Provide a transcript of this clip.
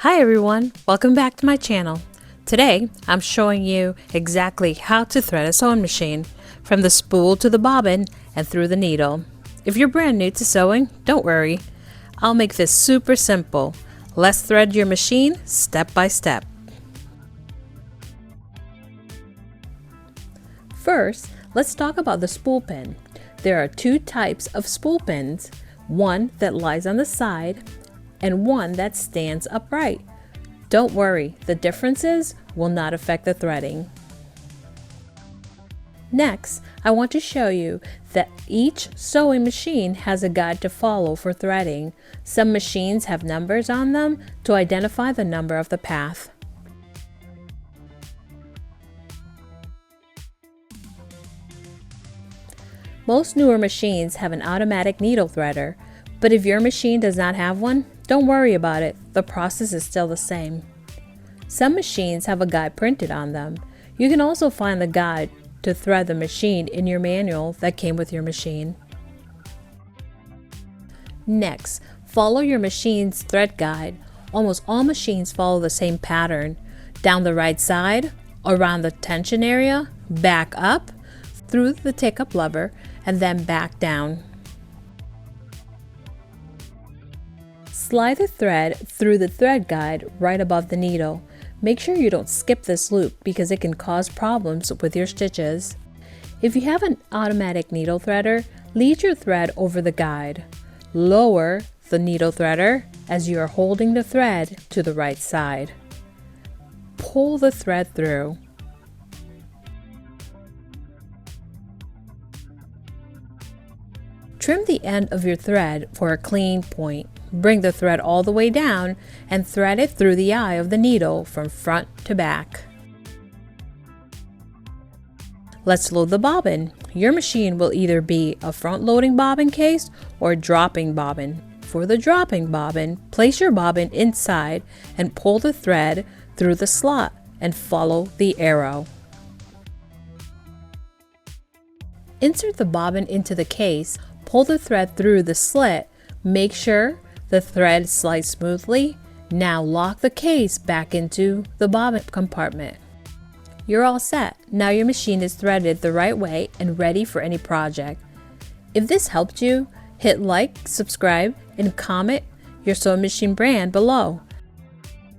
Hi everyone, welcome back to my channel. Today I'm showing you exactly how to thread a sewing machine, from the spool to the bobbin and through the needle. If you're brand new to sewing, don't worry. I'll make this super simple. Let's thread your machine step by step. First, let's talk about the spool pin. There are two types of spool pins, one that lies on the side and one that stands upright. Don't worry, the differences will not affect the threading. Next, I want to show you that each sewing machine has a guide to follow for threading. Some machines have numbers on them to identify the number of the path. Most newer machines have an automatic needle threader, but if your machine does not have one, don't worry about it, the process is still the same. Some machines have a guide printed on them. You can also find the guide to thread the machine in your manual that came with your machine. Next, follow your machine's thread guide. Almost all machines follow the same pattern. Down the right side, around the tension area, back up, through the take-up lever, and then back down. Slide the thread through the thread guide right above the needle. Make sure you don't skip this loop because it can cause problems with your stitches. If you have an automatic needle threader, lead your thread over the guide. Lower the needle threader as you are holding the thread to the right side. Pull the thread through. Trim the end of your thread for a clean point. Bring the thread all the way down and thread it through the eye of the needle from front to back. Let's load the bobbin. Your machine will either be a front-loading bobbin case or a dropping bobbin. For the dropping bobbin, place your bobbin inside and pull the thread through the slot and follow the arrow. Insert the bobbin into the case, pull the thread through the slit, make sure the thread slides smoothly. Now lock the case back into the bobbin compartment. You're all set. Now your machine is threaded the right way and ready for any project. If this helped you, hit like, subscribe, and comment your sewing machine brand below.